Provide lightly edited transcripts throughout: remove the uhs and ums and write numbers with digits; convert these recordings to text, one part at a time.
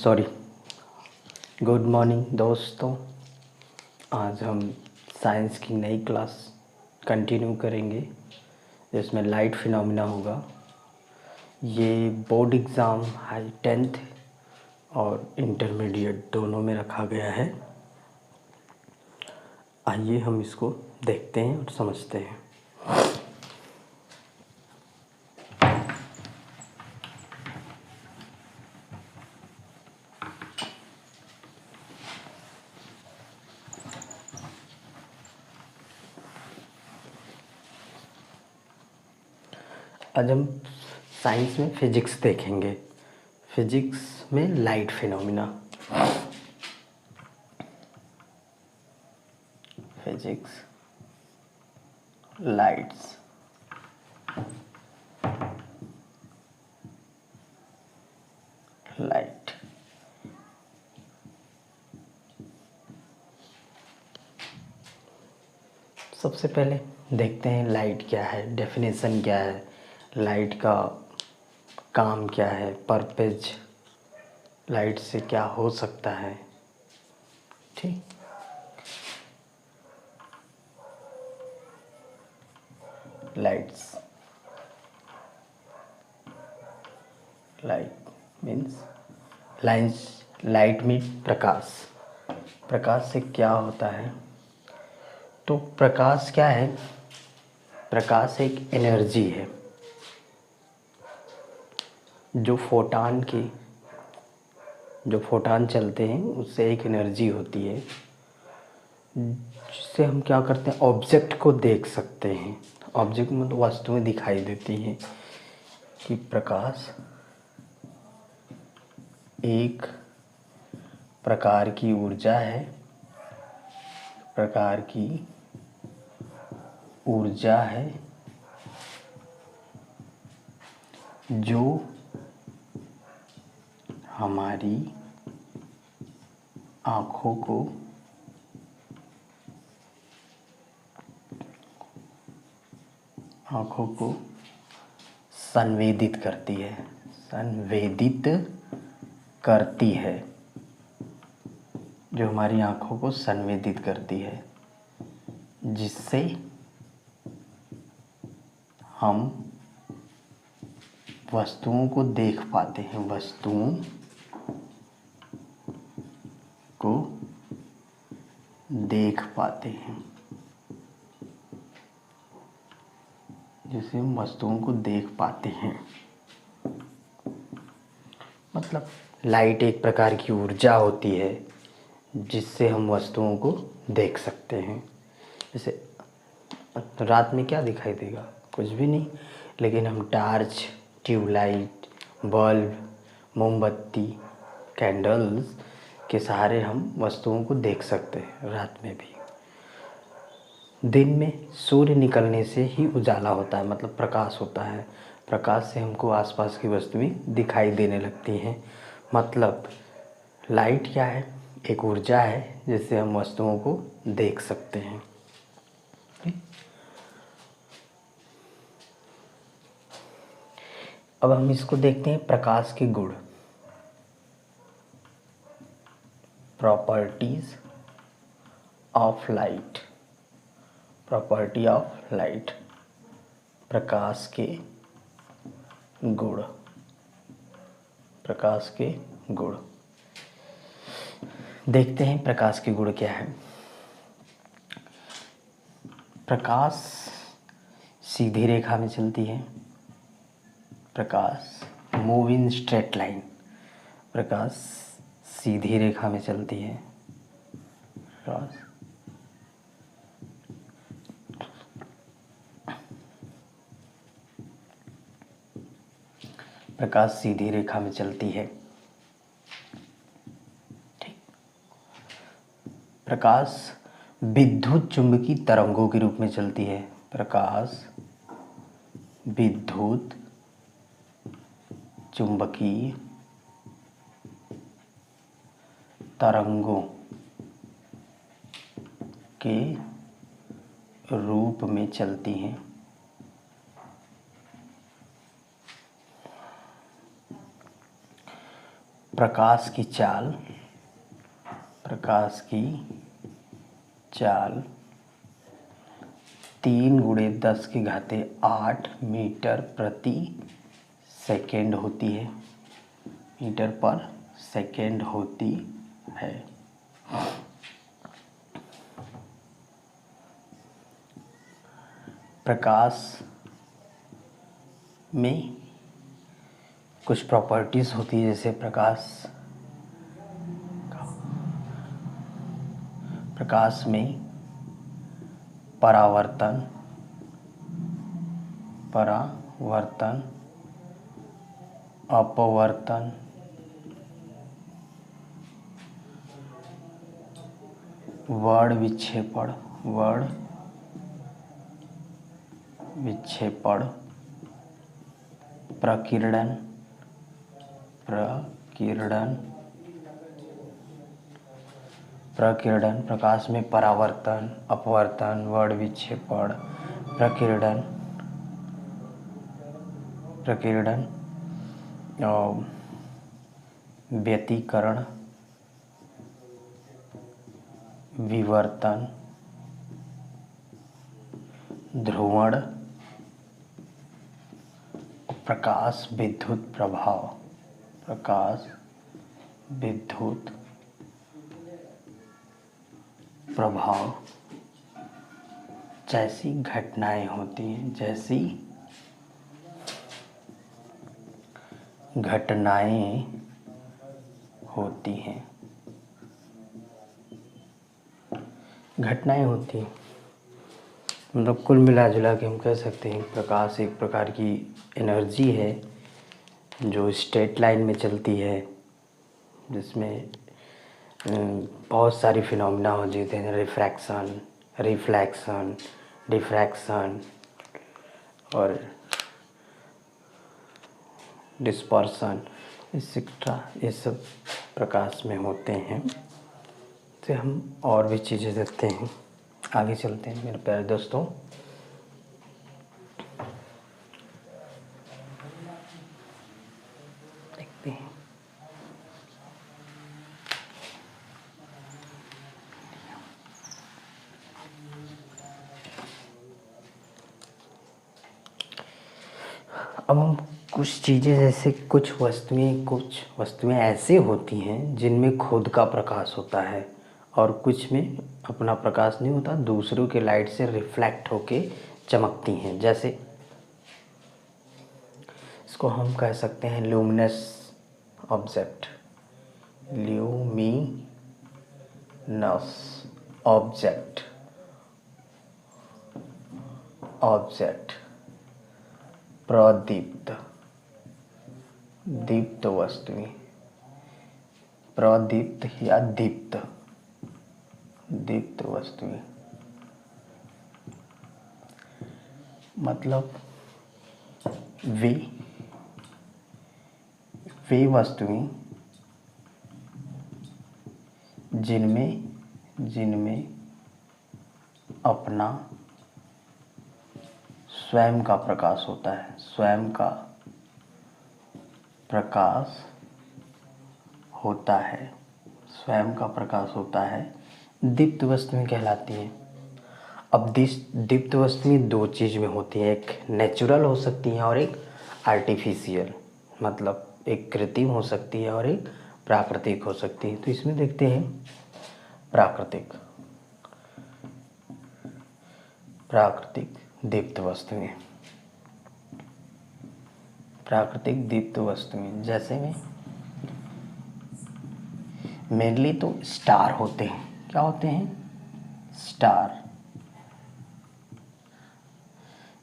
Sorry. Good morning दोस्तों। आज हम साइंस की नई क्लास कंटिन्यू करेंगे जिसमें लाइट फिनोमिना होगा। ये बोर्ड एग्ज़ाम हाई 10th और इंटरमीडिएट दोनों में रखा गया है। आइए हम इसको देखते हैं और समझते हैं। आज हम साइंस में फिजिक्स देखेंगे। फिजिक्स में light phenomena. Physics lights. Light सबसे पहले देखते हैं लाइट क्या है, डेफिनेशन क्या है, लाइट का काम क्या है, पर्पज लाइट से क्या हो सकता है। ठीक, लाइट्स। लाइट मीन्स लाइट में प्रकाश। प्रकाश से क्या होता है? तो प्रकाश क्या है? प्रकाश एक एनर्जी है जो फोटान चलते हैं, उससे एक एनर्जी होती है जिससे हम क्या करते हैं, ऑब्जेक्ट को देख सकते हैं। ऑब्जेक्ट में तो वस्तुएं दिखाई देती हैं कि प्रकाश एक प्रकार की ऊर्जा है, प्रकार की ऊर्जा है जो हमारी आँखों को संवेदित करती है, जो हमारी आँखों को संवेदित करती है, जिससे हम वस्तुओं को देख पाते हैं, वस्तुओं को देख पाते हैं, जिससे हम वस्तुओं को देख पाते हैं। मतलब लाइट एक प्रकार की ऊर्जा होती है जिससे हम वस्तुओं को देख सकते हैं। जैसे रात में क्या दिखाई देगा? कुछ भी नहीं, लेकिन हम टार्च, ट्यूबलाइट, बल्ब, मोमबत्ती, कैंडल्स के सहारे हम वस्तुओं को देख सकते हैं। रात में भी, दिन में सूर्य निकलने से ही उजाला होता है, मतलब प्रकाश होता है। प्रकाश से हमको आसपास की वस्तुएं दिखाई देने लगती हैं। मतलब लाइट क्या है? एक ऊर्जा है जिससे हम वस्तुओं को देख सकते हैं। अब हम इसको देखते हैं प्रकाश के गुण, properties of light. Property of light, प्रकाश के गुण। प्रकाश के गुण देखते हैं। प्रकाश के गुण क्या है? प्रकाश सीधी रेखा में चलती है। प्रकाश मूव इन स्ट्रेट लाइन। प्रकाश सीधी रेखा में चलती है। प्रकाश सीधी रेखा में चलती है। ठीक। प्रकाश विद्युत चुंबकीय तरंगों के रूप में चलती है। प्रकाश विद्युत चुंबकीय तरंगों के रूप में चलती हैं। प्रकाश की चाल 3 × 10⁸ मीटर प्रति सेकेंड होती है, मीटर पर सेकेंड होती है। प्रकाश में कुछ प्रॉपर्टीज होती है, जैसे प्रकाश में परावर्तन, अपवर्तन, वर्ण विक्षेपण, प्रकीर्णन, प्रकाश में परावर्तन, अपवर्तन, वर्ण विक्षेपण, प्रकीर्णन, व्यतिकरण, विवर्तन, ध्रुवण, प्रकाश विद्युत प्रभाव जैसी घटनाएं होती हैं। मतलब कुल मिला जुला के हम कह सकते हैं प्रकाश एक प्रकार की एनर्जी है जो स्ट्रेट लाइन में चलती है, जिसमें बहुत सारी फिनोमिना मौजूद हैं, रिफ्रैक्शन, रिफ्लेक्शन, डिफ्रैक्शन और डिस्पर्सन एक्सेट्रा, ये सब प्रकाश में होते हैं। तो हम और भी चीज़ें देखते हैं, आगे चलते हैं मेरे प्यारे दोस्तों। देखते हैं अब हम कुछ चीज़ें, जैसे कुछ वस्तुएं ऐसे होती हैं जिनमें खुद का प्रकाश होता है और कुछ में अपना प्रकाश नहीं होता, दूसरों के लाइट से रिफ्लेक्ट होके चमकती हैं। जैसे इसको हम कह सकते हैं ल्यूमिनस ऑब्जेक्ट, प्रदीप्त वस्तुएं, प्रदीप्त या दीप्त वस्तुएं, मतलब वे वस्तुएं जिनमें अपना स्वयं का प्रकाश होता है, स्वयं का प्रकाश होता है, दीप्त वस्तुएं कहलाती हैं। अब दीप्त वस्तुएं दो चीज़ में होती हैं, एक नेचुरल हो सकती हैं और एक आर्टिफिशियल, मतलब एक कृत्रिम हो सकती है और एक प्राकृतिक हो सकती है। तो इसमें देखते हैं प्राकृतिक दीप्त वस्तुएं, जैसे में मेनली तो स्टार होते हैं। क्या होते हैं?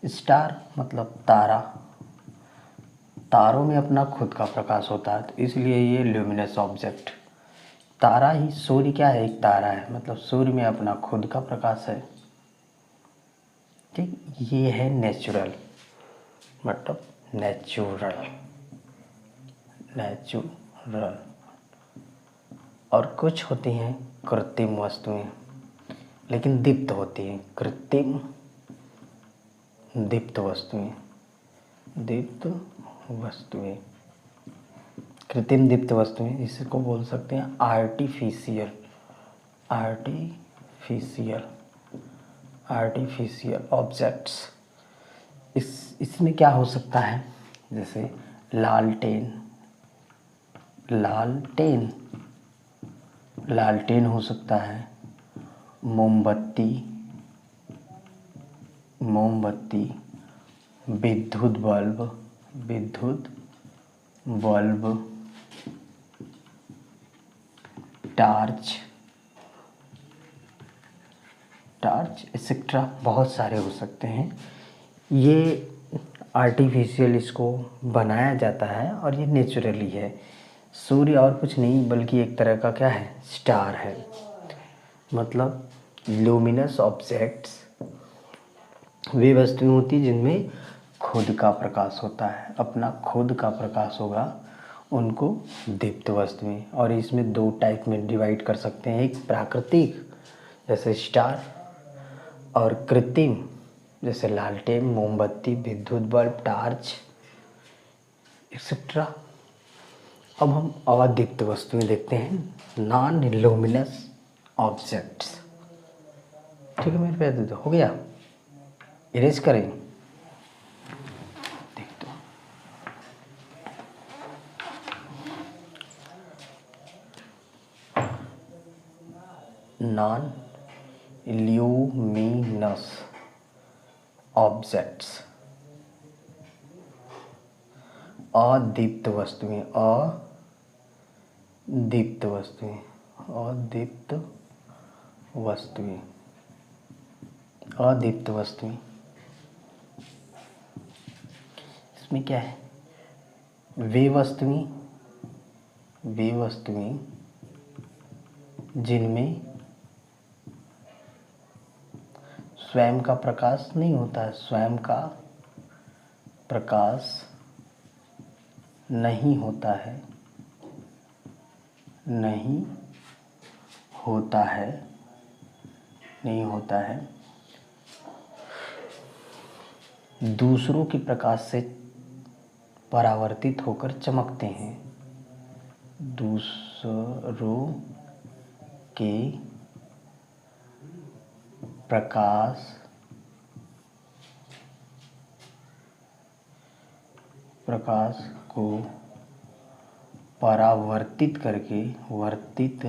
स्टार मतलब तारा, तारों में अपना खुद का प्रकाश होता है, तो इसलिए ये ल्यूमिनस ऑब्जेक्ट। तारा ही, सूर्य क्या है? एक तारा है, मतलब सूर्य में अपना खुद का प्रकाश है। ठीक, ये है नेचुरल, मतलब नेचुरल। और कुछ होती हैं कृत्रिम वस्तुएं, लेकिन दीप्त होती हैं, कृत्रिम दीप्त वस्तुएं। कृत्रिम दीप्त वस्तुएं, इसको बोल सकते हैं आर्टिफिशियल, आर्टिफिशियल, आर्टिफिशियल ऑब्जेक्ट्स। इसमें क्या हो सकता है, जैसे लालटेन, लालटेन, लालटेन हो सकता है, मोमबत्ती, मोमबत्ती, विद्युत बल्ब, विद्युत बल्ब, टार्च, टार्च एक्सेट्रा, बहुत सारे हो सकते हैं। ये आर्टिफिशियल इसको बनाया जाता है और ये नेचुरली है। सूर्य और कुछ नहीं बल्कि एक तरह का क्या है, स्टार है। मतलब लुमिनस ऑब्जेक्ट्स वे वस्तुएं होती जिनमें खुद का प्रकाश होता है, अपना खुद का प्रकाश होगा, उनको दीप्त वस्तुएं। और इसमें दो टाइप में डिवाइड कर सकते हैं, एक प्राकृतिक जैसे स्टार और कृत्रिम जैसे लालटेन, मोमबत्ती, विद्युत बल्ब, टार्च एक्सेट्रा। अब हम अदीप्त वस्तुएं देखते हैं, नॉन लुमिनस ऑब्जेक्ट्स। ठीक है, मेरे पैर तो हो गया, इरेज करें। देखते हो नॉन ल्यूमिनस ऑब्जेक्ट्स, अदीप्त वस्तुएं, अदीप्त वस्तुएं, अदीप्त वस्तुएं, अदीप्त वस्तुएं। इसमें क्या है, वे वस्तुएं, वे वस्तुएं जिनमें स्वयं का प्रकाश नहीं होता है, स्वयं का प्रकाश नहीं होता है, नहीं होता है, नहीं होता है, दूसरों के प्रकाश से परावर्तित होकर चमकते हैं, दूसरों के प्रकाश को परावर्तित करके, वर्तित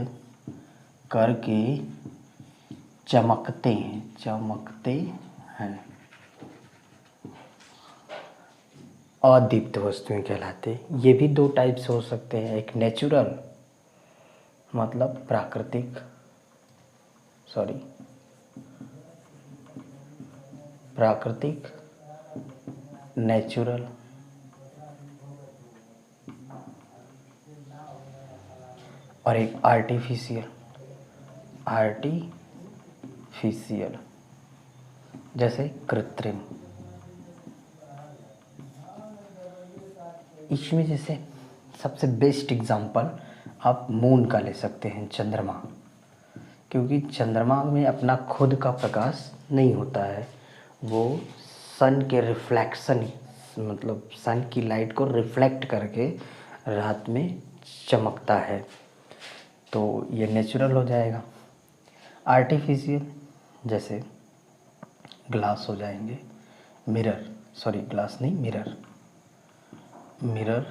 करके चमकते हैं, चमकते हैं, अदीप्त वस्तुएं कहलाते हैं। ये भी दो टाइप से हो सकते हैं, एक नेचुरल मतलब प्राकृतिक, प्राकृतिक, नेचुरल, और एक आर्टिफिशियल, आर्टिफिशियल जैसे कृत्रिम। इसमें जैसे सबसे बेस्ट एग्जांपल आप मून का ले सकते हैं, चंद्रमा, क्योंकि चंद्रमा में अपना खुद का प्रकाश नहीं होता है, वो सन के रिफ्लेक्शन मतलब सन की लाइट को रिफ्लेक्ट करके रात में चमकता है, तो ये नेचुरल हो जाएगा। आर्टिफिशियल जैसे ग्लास हो जाएंगे, मिरर, ग्लास नहीं, मिरर, मिरर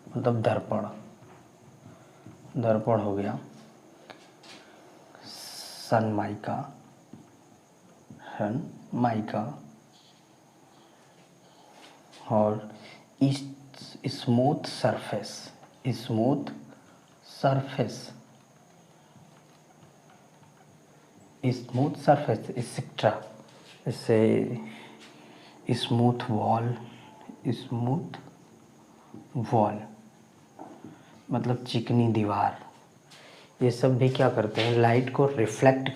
मतलब दर्पण, दर्पण हो गया, सनमाइका, सनमाइका, और smooth surface, smooth surface, smooth surface etcetera, जैसे स्मूथ वॉल, स्मूथ वॉल मतलब चिकनी दीवार। ये सब भी क्या करते हैं, लाइट को रिफ्लेक्ट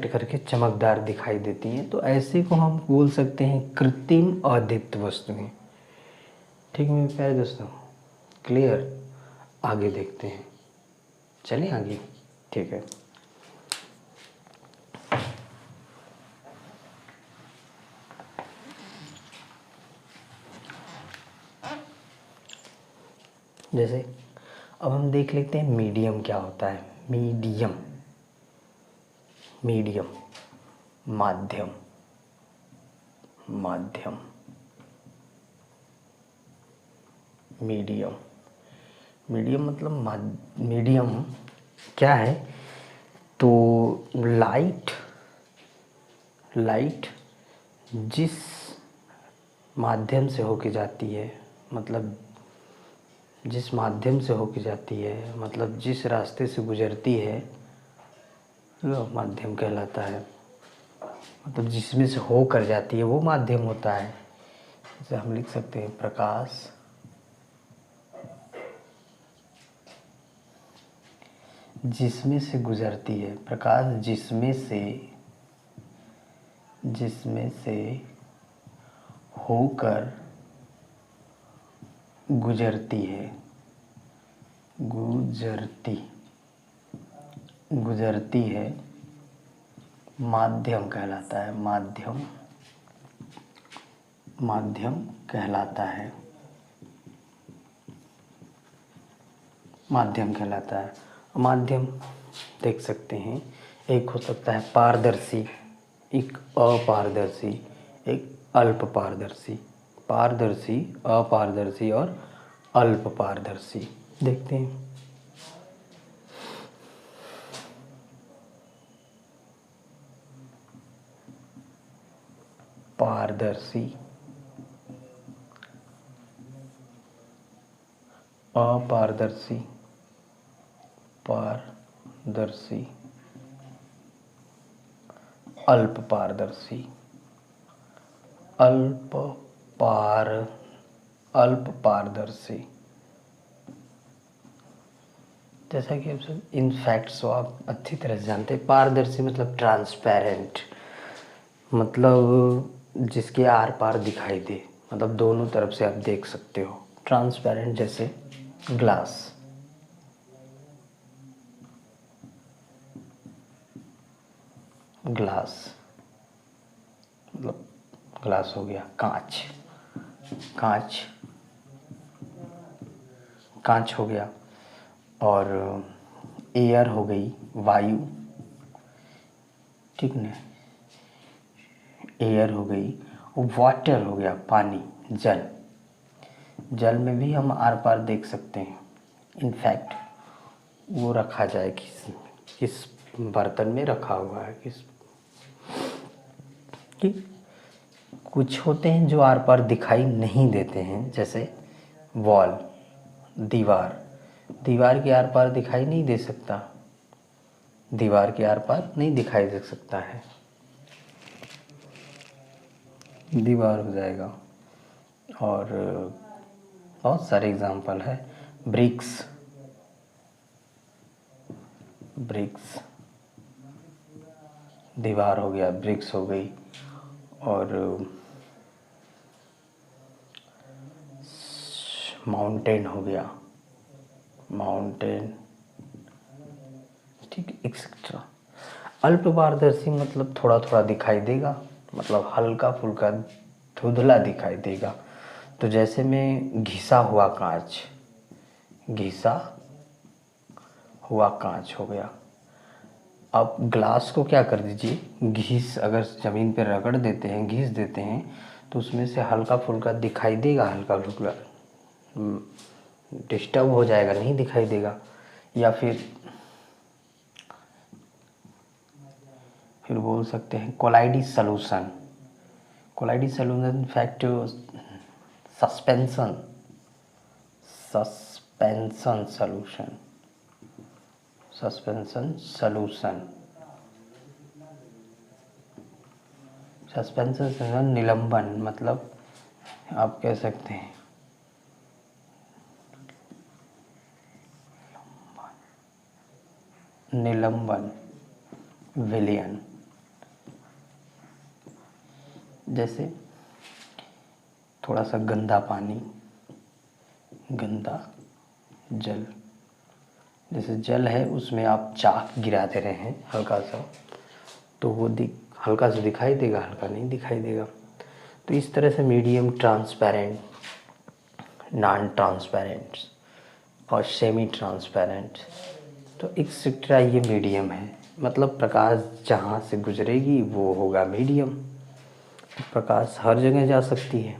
करके चमकदार दिखाई देती हैं, तो ऐसे को हम बोल सकते हैं कृत्रिम अदीप्त वस्तुएं। ठीक है मेरे प्यारे दोस्तों, क्लियर? आगे देखते हैं, चलें आगे, ठीक है। जैसे अब हम देख लेते हैं मीडियम क्या होता है। मीडियम, मीडियम, माध्यम, माध्यम, मीडियम। मीडियम मतलब मीडियम क्या है, तो लाइट, लाइट जिस माध्यम से होके जाती है, मतलब जिस माध्यम से होके जाती है, मतलब जिस रास्ते से गुजरती है, वह माध्यम कहलाता है। मतलब जिसमें से हो कर जाती है वो माध्यम होता है। जैसे हम लिख सकते हैं प्रकाश जिसमें से गुजरती है, प्रकाश जिसमें से होकर गुजरती है, गुजरती है, माध्यम कहलाता है। माध्यम, माध्यम कहलाता है, माध्यम कहलाता है। माध्यम देख सकते हैं, एक हो सकता है पारदर्शी, एक अपारदर्शी, एक अल्प पारदर्शी। पारदर्शी, अपारदर्शी और अल्प पारदर्शी देखते हैं। पारदर्शी, अपारदर्शी, पारदर्शी, अल्प पारदर्शी, अल्प पारदर्शी। जैसा कि आप सब इन फैक्ट्स को आप अच्छी तरह से जानते हैं। पारदर्शी मतलब ट्रांसपेरेंट, मतलब जिसके आर पार दिखाई दे, मतलब दोनों तरफ से आप देख सकते हो। ट्रांसपेरेंट जैसे ग्लास, ग्लास मतलब ग्लास हो गया। कांच, कांच, कांच हो गया। और एयर हो गई, वायु, ठीक ना, एयर हो गई। वाटर हो गया, पानी, जल। जल में भी हम आर पार देख सकते हैं। इनफैक्ट वो रखा जाए किस बर्तन में रखा हुआ है, कि कुछ होते हैं जो आर पार दिखाई नहीं देते हैं। जैसे वॉल, दीवार, दीवार के आर पार दिखाई नहीं दे सकता, दीवार के आर पार नहीं दिखाई दे सकता है, दीवार हो जाएगा। और बहुत सारे एग्जाम्पल है। ब्रिक्स, ब्रिक्स, दीवार हो गया, ब्रिक्स हो गई। और माउंटेन हो गया, माउंटेन, ठीक, एक्सेट्रा। अल्प पारदर्शी मतलब थोड़ा थोड़ा दिखाई देगा, मतलब हल्का फुल्का धुंधला दिखाई देगा। तो जैसे में घिसा हुआ कांच, घिसा हुआ कांच हो गया। अब ग्लास को क्या कर दीजिए, घिस, अगर ज़मीन पे रगड़ देते हैं, घिस देते हैं, तो उसमें से हल्का फुल्का दिखाई देगा, हल्का फुल्का डिस्टर्ब हो जाएगा, नहीं दिखाई देगा। या फिर बोल सकते हैं कोलाइडी सॉल्यूशन। कोलाइडी solution in fact suspension, suspension solution, suspension solution, suspension solution, निलंबन, मतलब आप कह सकते हैं निलंबन, विलयन। जैसे थोड़ा सा गंदा पानी, गंदा जल, जैसे जल है उसमें आप चाक गिरा दे रहे हैं हल्का सा, तो वो हल्का सा दिखाई देगा, हल्का नहीं दिखाई देगा। तो इस तरह से मीडियम, ट्रांसपेरेंट, नॉन ट्रांसपेरेंट, और सेमी ट्रांसपेरेंट। तो एक्सेट्रा ये मीडियम है, मतलब प्रकाश जहाँ से गुजरेगी वो होगा मीडियम। प्रकाश हर जगह जा सकती है,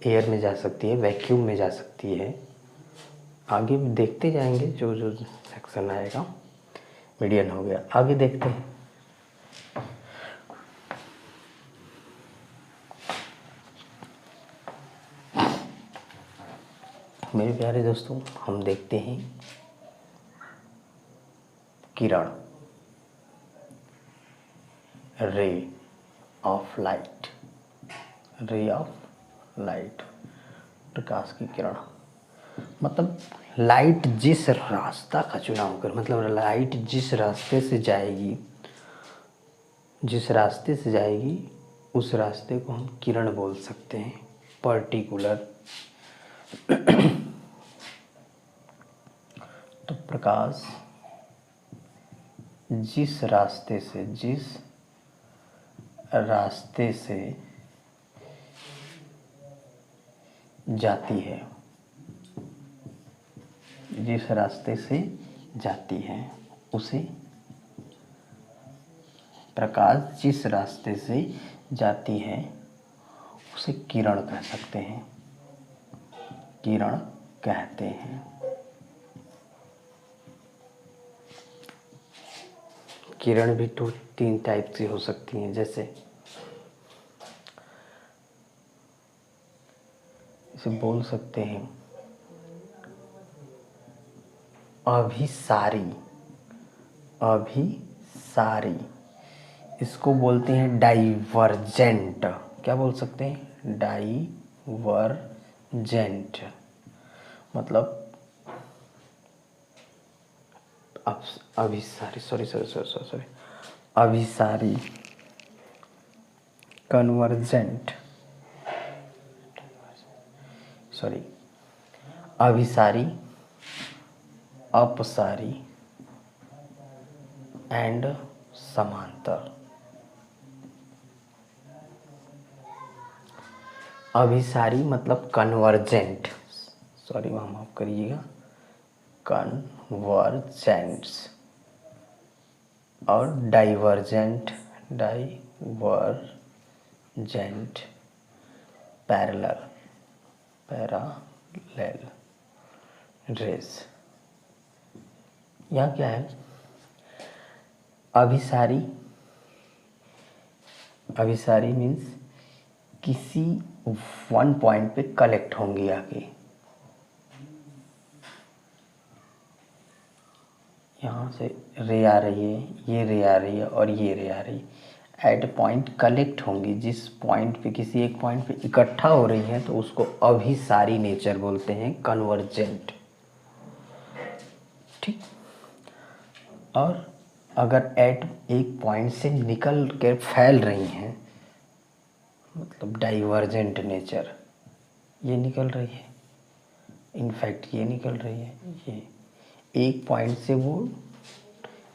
एयर में जा सकती है, वैक्यूम में जा सकती है। आगे देखते जाएंगे जो जो सेक्शन आएगा। मीडियम हो गया, आगे देखते हैं। मेरे प्यारे दोस्तों, हम देखते हैं किरण, ray of light, ray of light, प्रकाश की किरण। मतलब लाइट जिस रास्ता का चुनाव कर, मतलब लाइट जिस रास्ते से जाएगी, जिस रास्ते से जाएगी उस रास्ते को हम किरण बोल सकते हैं। पर्टिकुलर तो प्रकाश जिस रास्ते से जाती है, जिस रास्ते से जाती है उसे, प्रकाश जिस रास्ते से जाती है उसे किरण कह सकते हैं, किरण कहते हैं। किरण भी तीन टाइप की हो सकती हैं, जैसे इसे बोल सकते हैं अभिसारी, अभिसारी। इसको बोलते हैं डाइवर्जेंट। क्या बोल सकते हैं? डाइवर्जेंट। मतलब अभिसारी, सॉरी, अभिसारी, कन्वर्जेंट, सॉरी, अभिसारी, अपसारी एंड समांतर। अभिसारी मतलब कन्वर्जेंट, सॉरी वहाँ माफ करिएगा, कन्वर्जेंट्स। और डाइवर्जेंट, पैरेलल, रेस। यहाँ क्या है? अभिसारी मीन्स किसी वन पॉइंट पे कलेक्ट होंगी आके। यहाँ से रे आ रही है, ये रे आ रही है और ये रे आ रही है, एट पॉइंट कलेक्ट होंगी। जिस पॉइंट पे, किसी एक पॉइंट पे इकट्ठा हो रही है तो उसको अभिसारी नेचर बोलते हैं, कन्वर्जेंट। ठीक। और अगर एट एक पॉइंट से निकल कर फैल रही हैं, मतलब डाइवर्जेंट नेचर, ये निकल रही है, इनफैक्ट ये निकल रही है, ये एक पॉइंट से वो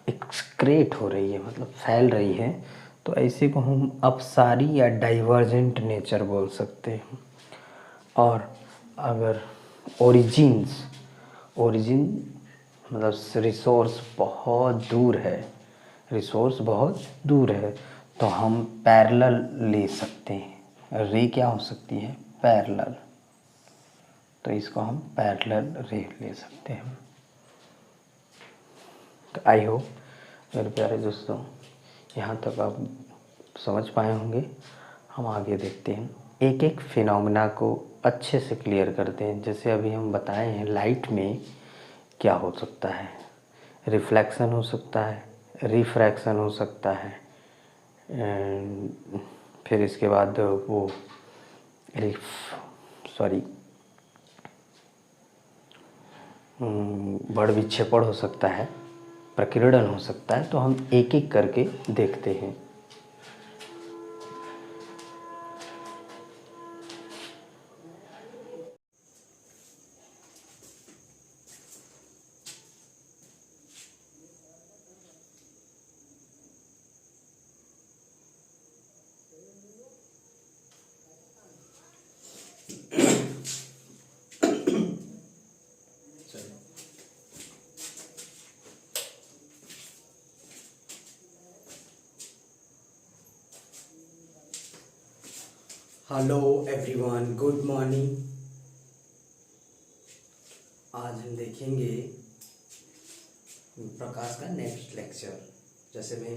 एक्सक्रेट हो रही है, मतलब फैल रही है, तो ऐसे को हम अपसारी या डाइवर्जेंट नेचर बोल सकते हैं। और अगर ओरिजिन मतलब रिसोर्स बहुत दूर है, रिसोर्स बहुत दूर है, तो हम पैरेलल ले सकते हैं। रे क्या हो सकती है? पैरेलल। तो इसको हम पैरेलल रे ले सकते हैं। तो आई होप मेरे प्यारे दोस्तों यहाँ तक आप समझ पाए होंगे। हम आगे देखते हैं, एक एक फिनोमेना को अच्छे से क्लियर करते हैं। जैसे अभी हम बताए हैं, लाइट में क्या हो सकता है? रिफ्लेक्शन हो सकता है, रिफ्रैक्शन हो सकता है, फिर इसके बाद वो बड़ विक्षेपण हो सकता है, प्रकीर्णन हो सकता है। तो हम एक एक करके देखते हैं। Hello everyone, good morning. आज हम देखेंगे प्रकाश का नेक्स्ट लेक्चर। जैसे मैं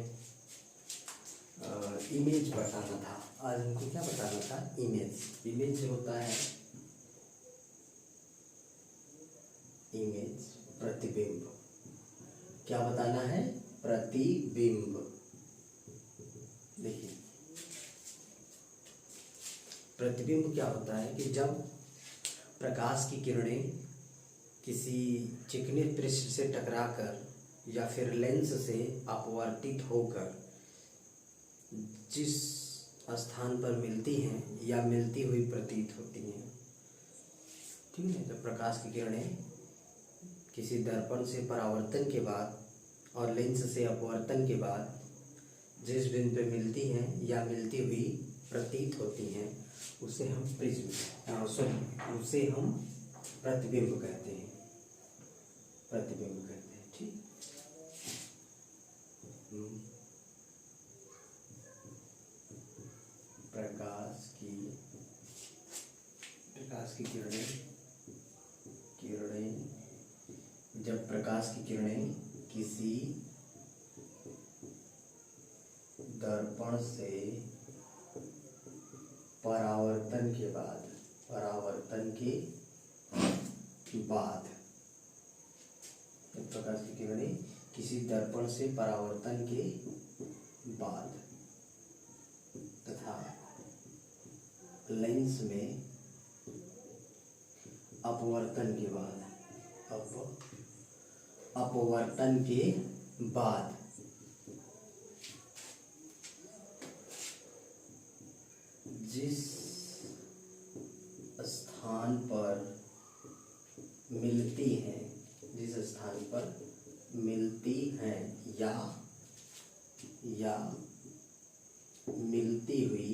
इमेज बताना था, आज हमको क्या बताना था? इमेज जो होता है, इमेज प्रतिबिंब। क्या बताना है? प्रतिबिंब। देखिए, प्रतिबिंब क्या होता है कि जब प्रकाश की किरणें किसी चिकने पृष्ठ से टकराकर या फिर लेंस से अपवर्तित होकर जिस स्थान पर मिलती हैं या मिलती हुई प्रतीत होती हैं, ठीक है। जब प्रकाश की किरणें किसी दर्पण से परावर्तन के बाद और लेंस से अपवर्तन के बाद जिस बिंदु पे मिलती हैं या मिलती हुई प्रतीत होती हैं, उसे हम उसे हम प्रतिबिंब कहते हैं। प्रतिबिंब कहते हैं, ठीक। प्रकाश की किरणें जब प्रकाश की किरणें किसी दर्पण से परावर्तन के बाद जब प्रकाश की किरणें किसी दर्पण से परावर्तन के बाद तथा लेंस में अपवर्तन के बाद जिस स्थान पर मिलती हैं या मिलती हुई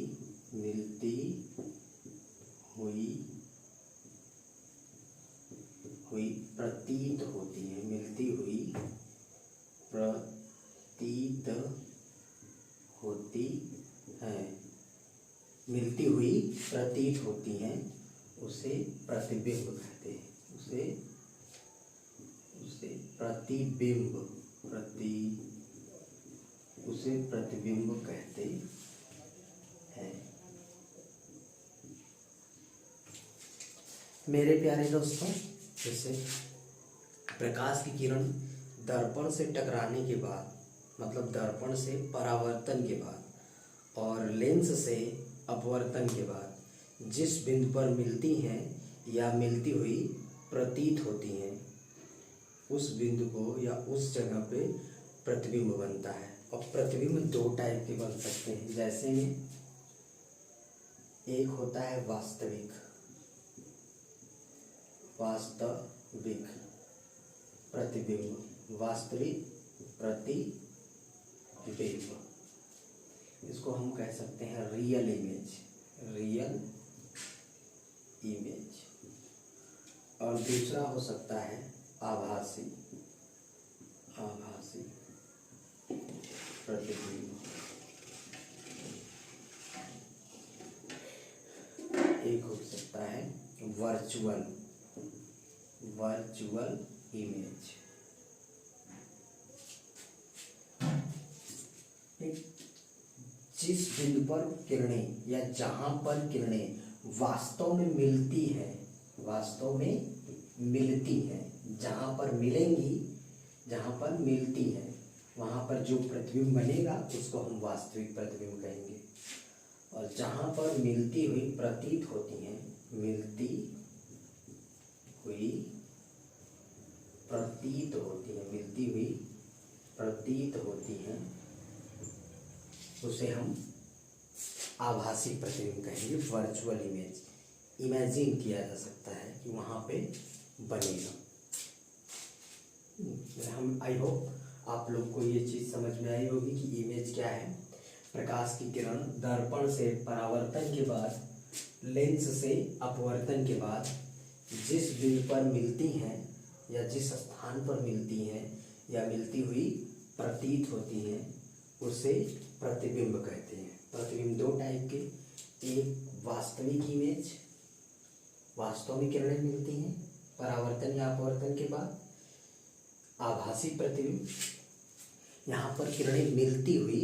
प्रतीत होती हैं, मिलती हुई प्रतीत होती हैं, उसे प्रतिबिंब कहते हैं। उसे प्रतिबिंब कहते हैं। मेरे प्यारे दोस्तों, जैसे प्रकाश की किरण दर्पण से टकराने के बाद, मतलब दर्पण से परावर्तन के बाद और लेंस से अपवर्तन के बाद जिस बिंदु पर मिलती हैं या मिलती हुई प्रतीत होती हैं, उस बिंदु को या उस जगह पे प्रतिबिंब बनता है। और प्रतिबिंब दो टाइप के बन सकते हैं। जैसे में एक होता है वास्तविक प्रतिबिंब, वास्तविक प्रतिबिंब। इसको हम कह सकते हैं रियल इमेज। और दूसरा हो सकता है आभासी प्रतिबिंब। एक हो सकता है वर्चुअल इमेज। जिस बिंदु पर किरणें या जहां पर किरणें वास्तव में मिलती हैं, जहां पर मिलती हैं, वहां पर जो प्रतिबिंब बनेगा उसको हम वास्तविक प्रतिबिंब कहेंगे। और जहां पर मिलती हुई प्रतीत होती हैं, उसे हम आभासी प्रतिबिंब कहेंगे, वर्चुअल इमेज। इमेजिन किया जा सकता है कि वहाँ पे बनेगा। हम आई होप आप लोग को ये चीज़ समझ में आई होगी कि इमेज क्या है। प्रकाश की किरण दर्पण से परावर्तन के बाद, लेंस से अपवर्तन के बाद जिस बिंदु पर मिलती हैं या जिस स्थान पर मिलती हैं या मिलती हुई प्रतीत होती हैं, उसे प्रतिबिंब कहते हैं। प्रतिबिंब दो टाइप के, एक वास्तविक इमेज, वास्तव में किरणें मिलती हैं परावर्तन या अपवर्तन के बाद। आभासी प्रतिबिंब, यहाँ पर किरणें मिलती हुई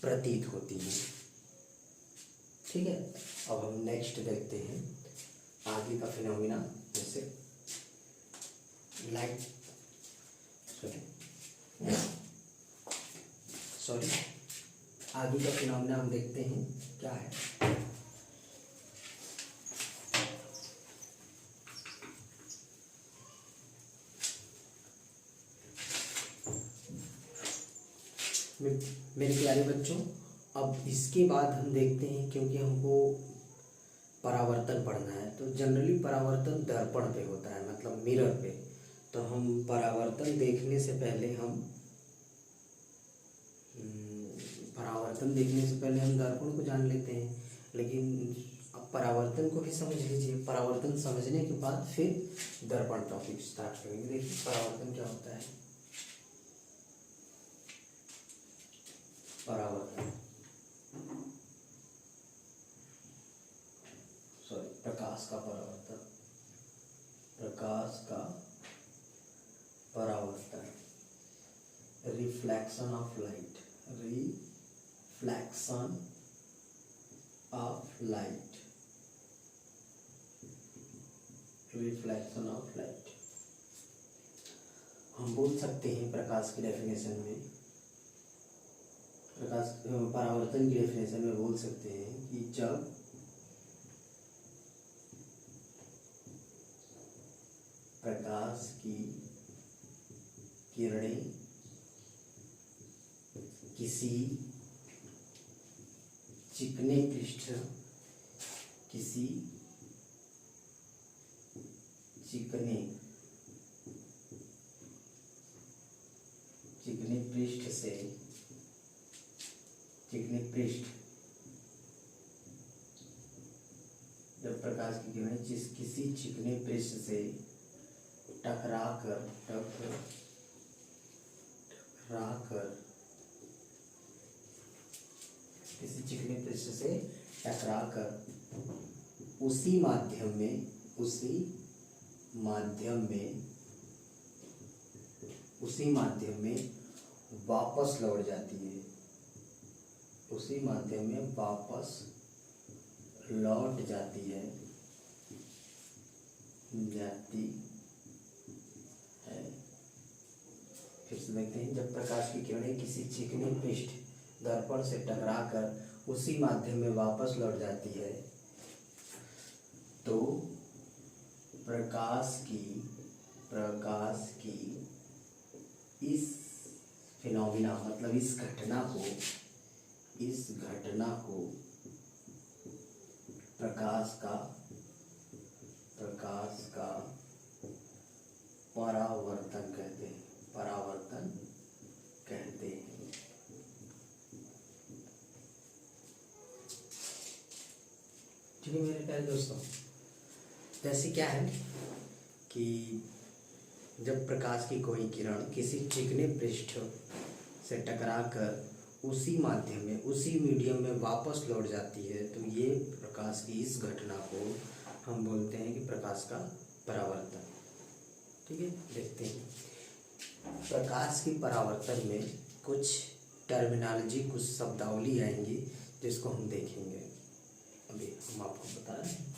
प्रतीत होती हैं। ठीक है, अब हम नेक्स्ट देखते हैं आगे का फिनोमिना, जैसे लाइट, सॉरी आगे का फिनोमिना हम देखते हैं क्या है। मेरे प्यारे बच्चों, अब इसके बाद हम देखते हैं, क्योंकि हमको परावर्तन पढ़ना है, तो जनरली परावर्तन दर्पण पे होता है, मतलब मिरर पे। तो हम परावर्तन देखने से पहले हम दर्पण को जान लेते हैं। लेकिन अब परावर्तन को भी समझ लीजिए, परावर्तन समझने के बाद फिर दर्पण टॉपिक स्टार्ट करेंगे। देखिए परावर्तन क्या होता है। परावर्तन, सॉरी प्रकाश का परावर्तन, प्रकाश का परावर्तन, reflection of light, reflection of light, reflection of light. हम बोल सकते हैं प्रकाश की डेफिनेशन में, परावर्तन की डेफिनेशन में बोल सकते हैं कि जब प्रकाश की किरणें किसी चिकने पृष्ठ, किसी चिकने पृष्ठ से, चिकने पृष्ठ, जब प्रकाश की किरणें किसी चिकने पृष्ठ से टकराकर किसी चिकने पृष्ठ से टकराकर उसी माध्यम में वापस लौट जाती है, उसी माध्यम में वापस लौट जाती है, फिर से देखते हैं। जब प्रकाश की किरणें किसी चिकने पृष्ठ दर्पण से टकराकर उसी माध्यम में वापस लौट जाती है, तो प्रकाश की इस फिनोमिना, मतलब इस घटना को प्रकाश का परावर्तन कहते हैं, परावर्तन कहते हैं। ठीक है मेरे प्यारे दोस्तों, जैसे क्या है कि जब प्रकाश की कोई किरण किसी चिकने पृष्ठ से टकराकर उसी माध्यम में, उसी मीडियम में वापस लौट जाती है, तो ये प्रकाश की इस घटना को हम बोलते हैं कि प्रकाश का परावर्तन। ठीक है, देखते हैं प्रकाश की परावर्तन में कुछ टर्मिनोलॉजी, कुछ शब्दावली आएंगी जिसको हम देखेंगे। अभी हम आपको बता रहे हैं।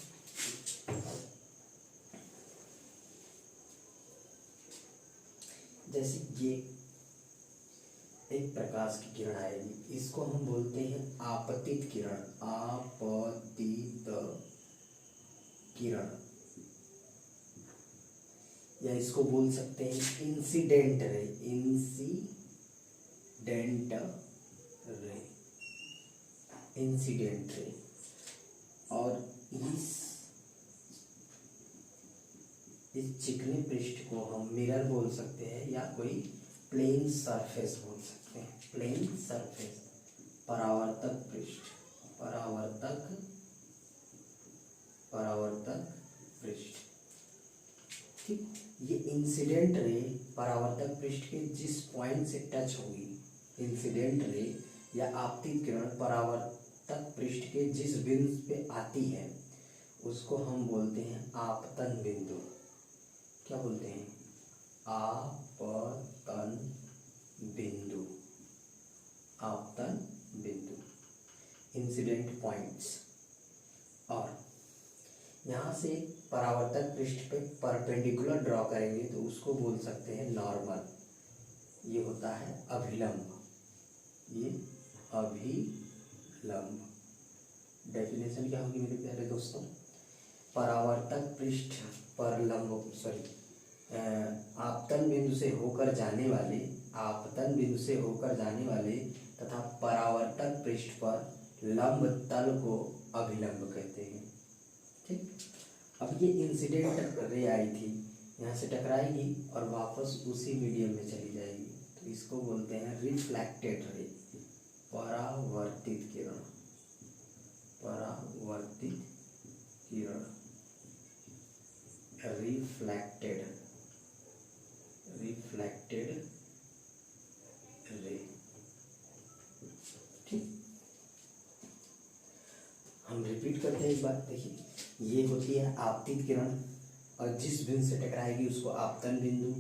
जैसे ये एक प्रकाश की किरण आएगी, इसको हम बोलते हैं आपतित किरण, आपतित किरण, या इसको बोल सकते हैं इंसिडेंट रे, इंसिडेंट रे। और इस चिकने पृष्ठ को हम मिरर बोल सकते हैं, या कोई प्लेन सरफेस बोल सकते हैं, प्लेन सरफेस, परावर्तक पृष्ठ, परावर्तक पृष्ठ। ठीक, ये इंसिडेंट रे परावर्तक पृष्ठ के जिस पॉइंट से टच होगी, इंसिडेंट रे या आपतित किरण परावर्तक पृष्ठ के जिस बिंदु पे आती है उसको हम बोलते हैं आपतन बिंदु। क्या बोलते हैं? आपतन बिंदु। आपतन बिंदु, इंसिडेंट पॉइंट्स। और यहाँ से परावर्तक पृष्ठ पे परपेंडिकुलर ड्रॉ करेंगे तो उसको बोल सकते हैं नॉर्मल। ये होता है अभिलंब। ये अभिलंब। डेफिनेशन क्या होगी मेरे प्यारे दोस्तों? परावर्तक पृष्ठ पर लंब आपतन बिंदु से होकर जाने वाले, आपतन बिंदु से होकर जाने वाले तथा परावर्तक पृष्ठ पर लंब तल को अभिलंब कहते हैं। ठीक। अब ये इंसिडेंट रे आई थी, यहाँ से टकराएगी और वापस उसी मीडियम में चली जाएगी, तो इसको बोलते हैं रिफ्लेक्टेड रे, परावर्तित किरण। परावर्तित किरण, रिफ्लेक्टेड, रिफ्लेक्टेड रे। ठीक। हम रिपीट करते हैं एक बात। देखिए, ये होती है आपतित किरण और जिस बिंदु से टकराएगी उसको आपतन बिंदु,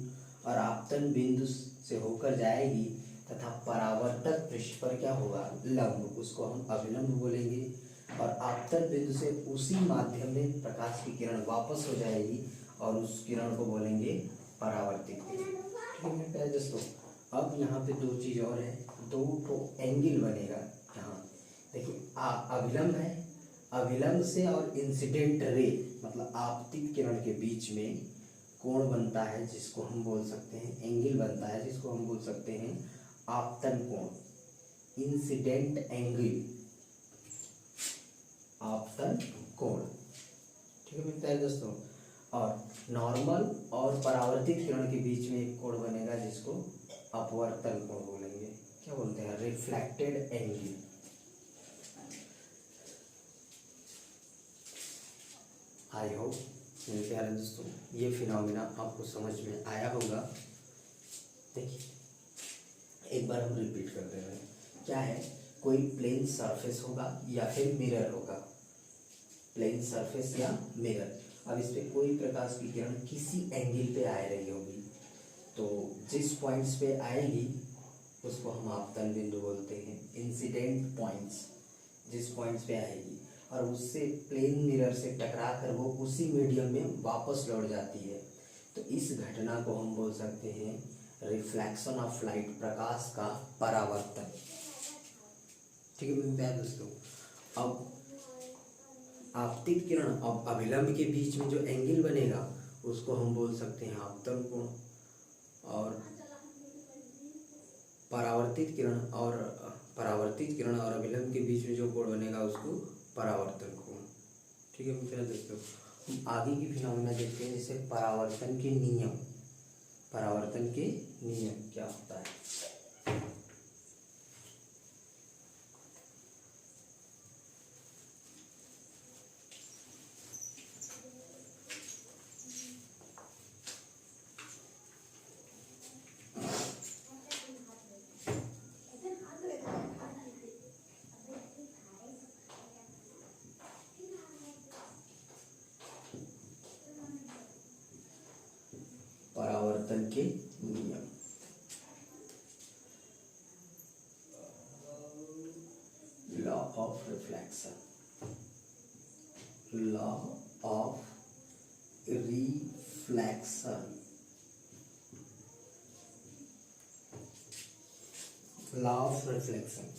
और आपतन बिंदु से होकर जाएगी तथा परावर्तक पृष्ठ पर क्या होगा? लंब, उसको हम अभिलंब बोलेंगे। और आपतन बिंदु से उसी माध्यम में प्रकाश की किरण वापस हो जाएगी और उस किरण को बोलेंगे परावर्तित किरण। ठीक है प्यारे दोस्तों। अब यहाँ पे दो चीज और है, दो तो एंगल बनेगा यहाँ। देखिए, अभिलंब है, अभिलंब से और इंसिडेंट रे मतलब आपतित किरण के बीच में कोण बनता है जिसको हम बोल सकते हैं, एंगल बनता है जिसको हम बोल सकते हैं आपतन कोण, इंसिडेंट एंगल, आपतन कोण। ठीक है मेरे प्यारे दोस्तों। और नॉर्मल और परावर्तित किरण के बीच में एक कोण बनेगा जिसको अपवर्तन कोण बोलेंगे। क्या बोलते हैं? Reflected angle. आई होप मेरे प्यारे दोस्तों ये फिनोमेना आपको समझ में आया होगा। देखिए, एक बार हम रिपीट करते हैं। क्या है? कोई प्लेन सरफेस होगा या फिर मिरर होगा, प्लेन सरफेस या मिरर। अब इस पे कोई प्रकाश की किरण किसी एंगल पे आ रही होगी, तो जिस पॉइंट्स पे आएगी उसको हम आपतन बिंदु बोलते हैं, इंसिडेंट पॉइंट्स। जिस पॉइंट्स पे आएगी और उससे प्लेन मिरर से टकरा कर वो उसी मीडियम में वापस लौट जाती है, तो इस घटना को हम बोल सकते हैं रिफ्लेक्शन ऑफ लाइट, प्रकाश का परावर्तन। ठीक है मेरे प्यारे दोस्तों। अब आपतित किरण और अभिलंब के बीच में जो एंगल बनेगा उसको हम बोल सकते हैं आपतन कोण, और परावर्तित किरण और अभिलंब के बीच में जो कोण बनेगा उसको परावर्तन कोण। ठीक है मेरे दोस्तों। हम आगे की फिनोमेना देखते हैं, जैसे परावर्तन के नियम। परावर्तन के नियम क्या होता है? परावर्तन के नियम। Law of reflection, law of reflection, law of reflection.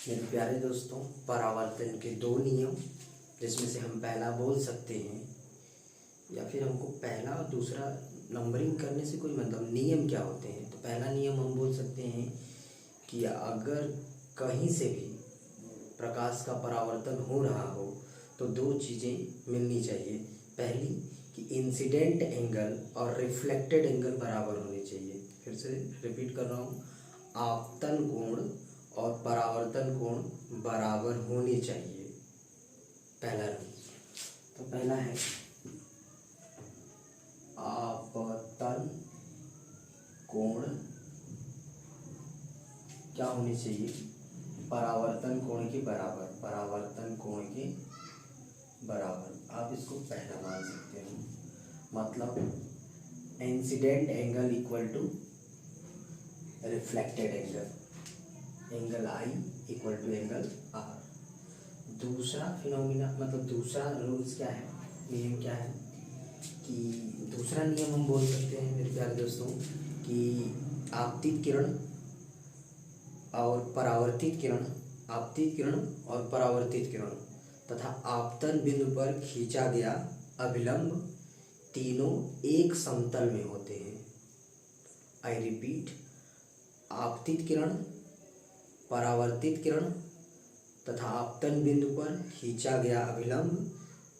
मेरे प्यारे दोस्तों, परावर्तन के दो नियम, जिसमें से हम पहला बोल सकते हैं, या फिर हमको पहला और दूसरा नंबरिंग करने से कोई मतलब, नियम क्या होते हैं? तो पहला नियम हम बोल सकते हैं कि अगर कहीं से भी प्रकाश का परावर्तन हो रहा हो तो दो चीज़ें मिलनी चाहिए। पहली कि इंसिडेंट एंगल और रिफ्लेक्टेड एंगल बराबर होने चाहिए। फिर से रिपीट कर रहा हूँ, आपतन कोण और परावर्तन कोण बराबर होने चाहिए, पहला रूल। तो पहला है आपतन कोण क्या होनी चाहिए? परावर्तन कोण के बराबर, परावर्तन कोण के बराबर, आप इसको पहला मान सकते हो। मतलब incident angle equal to reflected angle, angle I equal to angle R. दूसरा फिनोमिना मतलब दूसरा रूल्स क्या है, नियम क्या है कि दूसरा नियम हम बोल सकते हैं मेरे प्यारे दोस्तों कि आपतित किरण और परावर्तित किरण, आपतित किरण और परावर्तित किरण तथा आपतन बिंदु पर खींचा गया अभिलंब तीनों एक समतल में होते हैं। आई रिपीट, आपतित किरण, परावर्तित किरण तथा आपतन बिंदु पर खींचा गया अभिलंब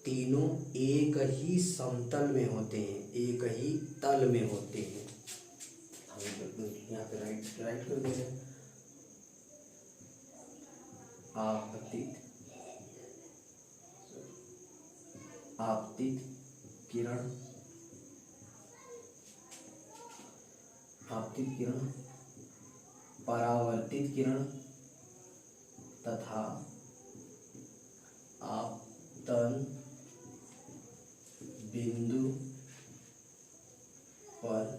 तीनों एक ही समतल में होते हैं, एक ही तल में होते हैं। यहाँ पे राइट कर देंगे। आपतित किरण, आपतित किरण, परावर्तित किरण तथा आपतन बिंदु पर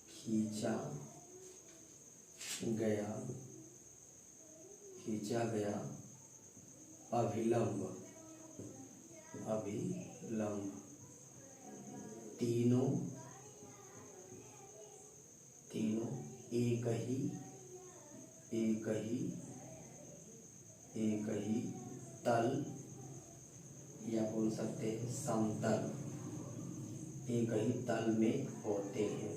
खींचा गया अभिलंब तीनों एक ही तल या बोल सकते हैं समतल, एक ही तल में होते हैं।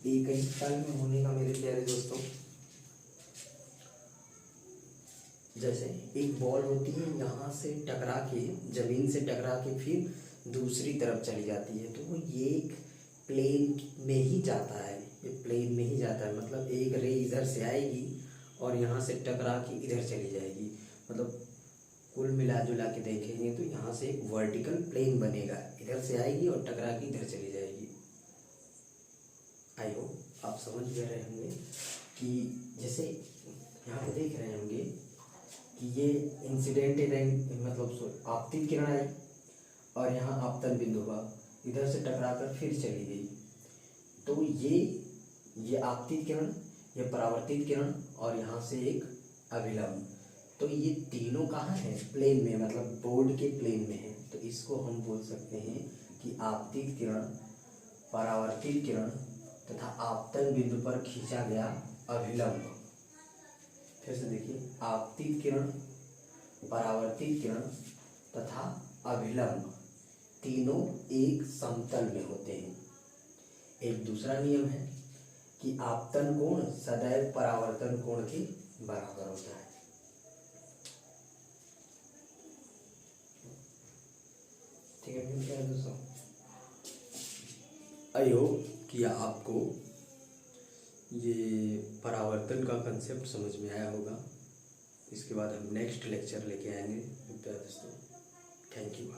एक ही तल में होने का मेरे प्यारे दोस्तों, जैसे एक बॉल होती है, यहाँ से टकरा के, जमीन से टकरा के फिर दूसरी तरफ चली जाती है, तो वो ये एक प्लेन में ही जाता है, ये प्लेन में ही जाता है। मतलब एक रे इधर से आएगी और यहाँ से टकरा के इधर चली जाएगी। मतलब कुल मिला जुला के देखेंगे तो यहाँ से एक वर्टिकल प्लेन बनेगा, इधर से आएगी और टकरा के इधर चली जाएगी। आई होप आप समझ रहे होंगे कि जैसे यहाँ पे देख रहे होंगे कि ये इंसिडेंट मतलब आपतित किरण आई और यहाँ आपतन बिंदु हुआ, इधर से टकरा कर फिर चली गई, तो ये आपतित किरण, ये परावर्तित किरण और यहाँ से एक अभिलंब, तो ये तीनों कहाँ हैं, प्लेन में, मतलब बोर्ड के प्लेन में है। तो इसको हम बोल सकते हैं कि आपतित किरण, परावर्तित किरण तथा आपतन बिंदु पर खींचा गया अभिलंब। फिर से देखिए, आपतित किरण, परावर्तित किरण तथा अभिलंब तीनों एक समतल में होते हैं। एक दूसरा नियम है कि आपतन कोण सदैव परावर्तन कोण के बराबर होता है। ठीक है क्या है दोस्तों, आई होप कि आपको ये परावर्तन का कंसेप्ट समझ में आया होगा। इसके बाद हम नेक्स्ट लेक्चर लेके आएंगे दोस्तों। Thank you.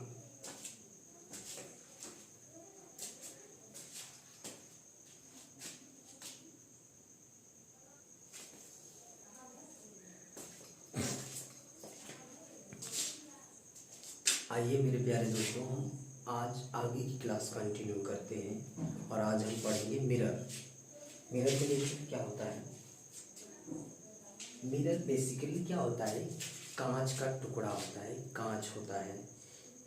आइए मेरे प्यारे दोस्तों, हम आज आगे की क्लास कंटिन्यू करते हैं और आज हम पढ़ेंगे मिरर। मिरर के बेसिकली क्या होता है, मिरर बेसिकली क्या होता है, कांच का टुकड़ा होता है, कांच होता है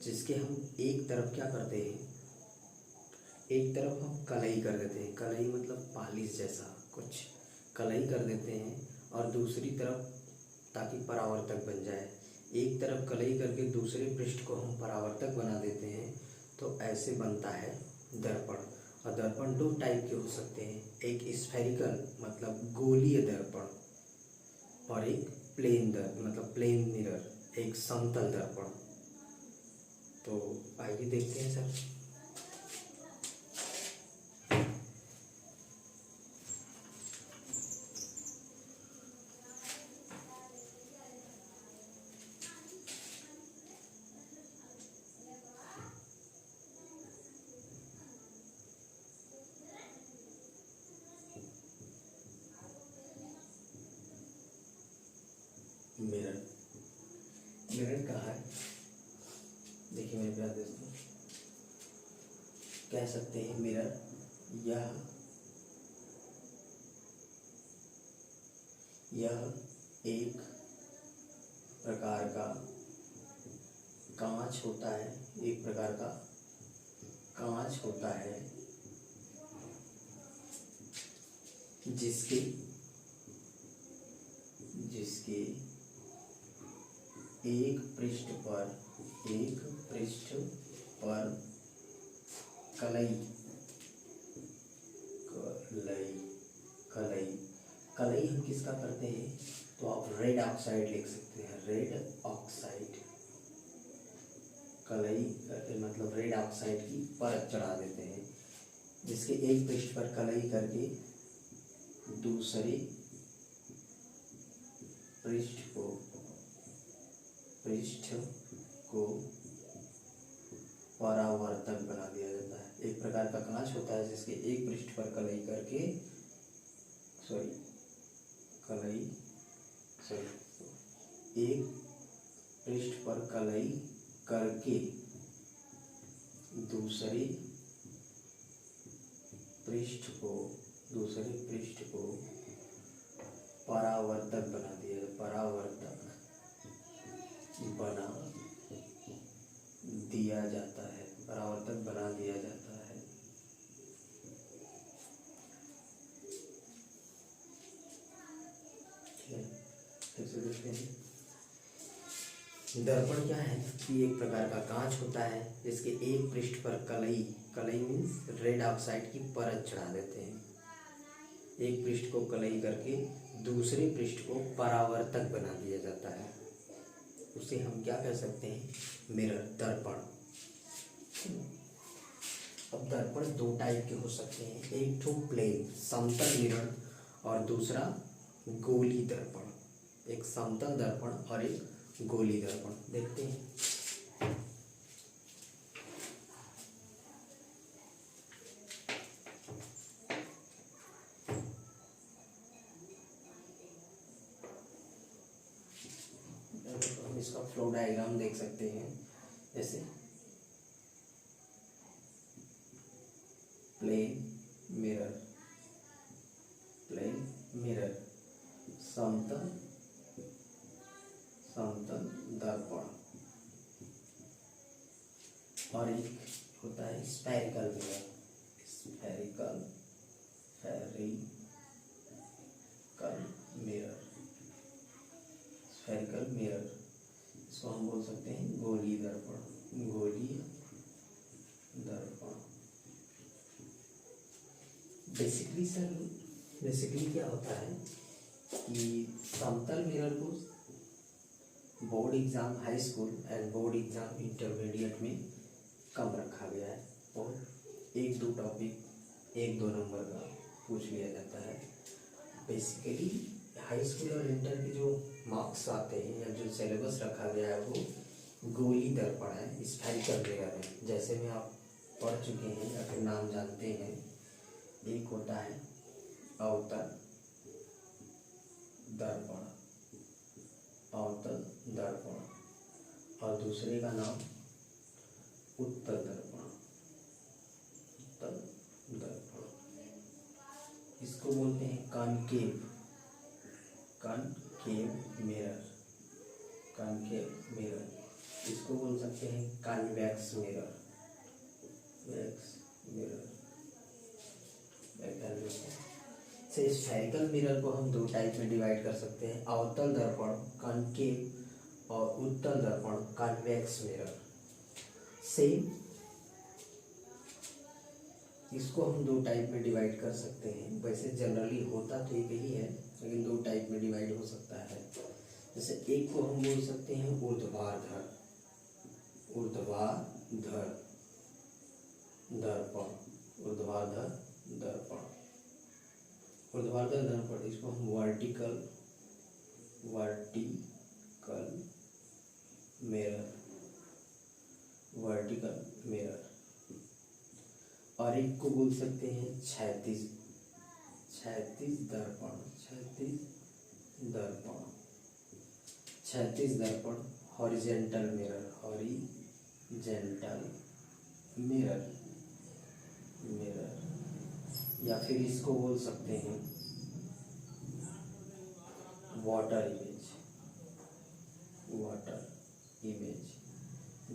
जिसके हम एक तरफ क्या करते हैं, एक तरफ हम कलई कर देते हैं, कलई मतलब पालिश जैसा कुछ कलई कर देते हैं, और दूसरी तरफ ताकि परावर्तक बन जाए, एक तरफ कलई करके दूसरे पृष्ठ को हम परावर्तक बना देते हैं। तो ऐसे बनता है दर्पण। और दर्पण दो टाइप के हो सकते हैं, एक स्फेरिकल मतलब गोलीय दर्पण और एक प्लेन मतलब प्लेन मिरर, एक समतल दर्पण। तो आइए देखते हैं सर। मिरर कहाँ है? देखिए मेरे प्यारे दोस्तों, कह सकते हैं मिरर यह एक प्रकार का कांच होता है, एक प्रकार का कांच होता है जिसके एक पृष्ठ पर कलई हम किसका करते हैं? तो आप रेड ऑक्साइड लिख सकते हैं, रेड ऑक्साइड। कलई मतलब रेड ऑक्साइड की परत चढ़ा देते हैं, जिसके एक पृष्ठ पर कलई करके दूसरे पृष्ठ को परावर्तक बना दिया जाता है। एक प्रकार का कांच होता है जिसके एक पृष्ठ पर कलई करके एक पृष्ठ पर कलई करके दूसरे पृष्ठ को परावर्तक बना दिया जाता है। फिर से देखते हैं, दर्पण क्या है कि एक प्रकार का कांच होता है जिसके एक पृष्ठ पर कलई मीन्स रेड ऑक्साइड की परत चढ़ा देते हैं। एक पृष्ठ को कलई करके दूसरे पृष्ठ को परावर्तक बना दिया जाता है, उसे हम क्या कह सकते हैं? मिरर, दर्पण। अब दर्पण दो टाइप के हो सकते हैं, एक तो प्लेन समतल मिरर और दूसरा गोली दर्पण। एक समतल दर्पण और एक गोली दर्पण। देखते हैं, हम इसका फ्लो डायग्राम देख सकते हैं। जैसे प्लेन मिरर, समतल दर्पण, और एक होता है स्फेरिकल मिरर। इसको हम बोल सकते हैं गोली दर्पण। बेसिकली क्या होता है कि समतल मिरर को board exam high school and board exam intermediate में कम रखा गया है और एक दो टॉपिक 1-2 नंबर का पूछ लिया जाता है। बेसिकली हाई स्कूल और इंटर के जो मार्क्स आते हैं या जो सिलेबस रखा गया है वो गोली दर्पण है, स्फेरिकल मिरर है। जैसे में आप पढ़ चुके हैं या फिर नाम जानते हैं, एक होता है अवतल दर्पण और दूसरे का नाम उत्तल दर्पण। इसको बोलते हैं कॉनकेव मिरर। इसको बोल सकते हैं कॉन्वेक्स मिरर। स्फेरिकल मिरर को हम 2 टाइप में डिवाइड कर सकते हैं, अवतल दर्पण कॉनकेव और उत्तल दर्पण कॉन्वेक्स मिरर। सेम इसको हम 2 टाइप में डिवाइड कर सकते हैं। वैसे जनरली होता तो एक ही है, लेकिन 2 टाइप में डिवाइड हो सकता है। जैसे एक को हम बोल सकते हैं ऊर्ध्वाधर दर्पण, ऊर्ध्वाधर दर्पण। इसको हम वर्टिकल मिरर, और एक को बोल सकते हैं क्षैतिज दर्पण हॉरिजेंटल मिरर, हॉरिजेंटल मिरर, या फिर इसको बोल सकते हैं वाटर इमेज,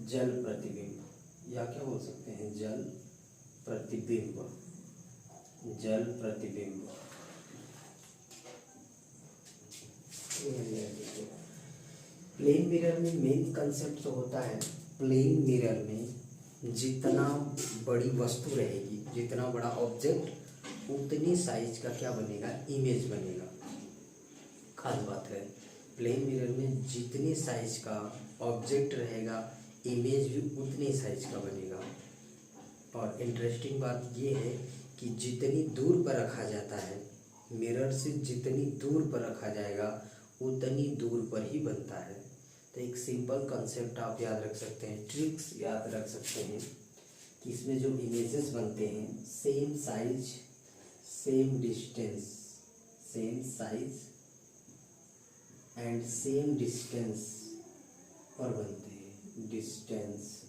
जल प्रतिबिंब, या क्या बोल सकते हैं जल प्रतिबिंब। प्लेन मिरर में मेन कंसेप्ट तो होता है, प्लेन मिरर में जितना बड़ी वस्तु रहेगी, जितना बड़ा ऑब्जेक्ट, उतनी साइज का क्या बनेगा, इमेज बनेगा। खास बात है, प्लेन मिरर में जितनी साइज का ऑब्जेक्ट रहेगा, इमेज भी उतनी साइज का बनेगा। और इंटरेस्टिंग बात ये है कि जितनी दूर पर रखा जाता है, मिरर से जितनी दूर पर रखा जाएगा उतनी दूर पर ही बनता है। तो एक सिंपल कॉन्सेप्ट आप याद रख सकते हैं, ट्रिक्स याद रख सकते हैं कि इसमें जो इमेजेस बनते हैं same size same distance, same size and same distance पर बनते हैं, डिस्टेंस।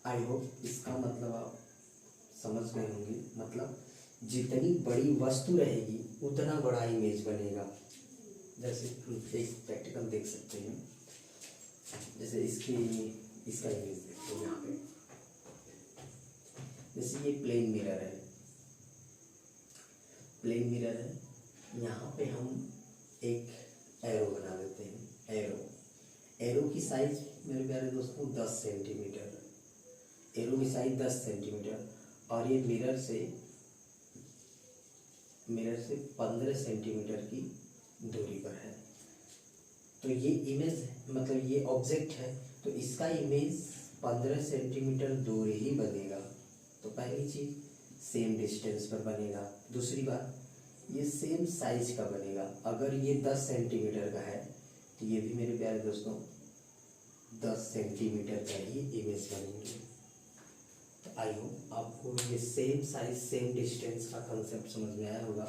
आई होप इसका मतलब आप समझ गए होंगे। मतलब जितनी बड़ी वस्तु रहेगी उतना बड़ा इमेज बनेगा। जैसे एक प्रैक्टिकल देख सकते हैं, जैसे इसका इमेज देखो यहाँ पे, जैसे ये प्लेन मिरर है, यहाँ पे हम एक एरो बना देते हैं। एरो की साइज मेरे प्यारे दोस्तों 10 सेंटीमीटर, एरो की साइज 10 सेंटीमीटर, और ये मिरर से 15 सेंटीमीटर की दूरी पर है। तो ये इमेज मतलब ये ऑब्जेक्ट है, तो इसका इमेज 15 सेंटीमीटर दूर ही बनेगा। तो पहली चीज सेम डिस्टेंस पर बनेगा। दूसरी बात ये सेम साइज का बनेगा। अगर ये 10 सेंटीमीटर का है तो ये भी मेरे प्यारे दोस्तों 10 सेंटीमीटर का ही इमेज बनेंगे। तो आई होप आपको ये सेम साइज सेम डिस्टेंस का कंसेप्ट समझ में आया होगा।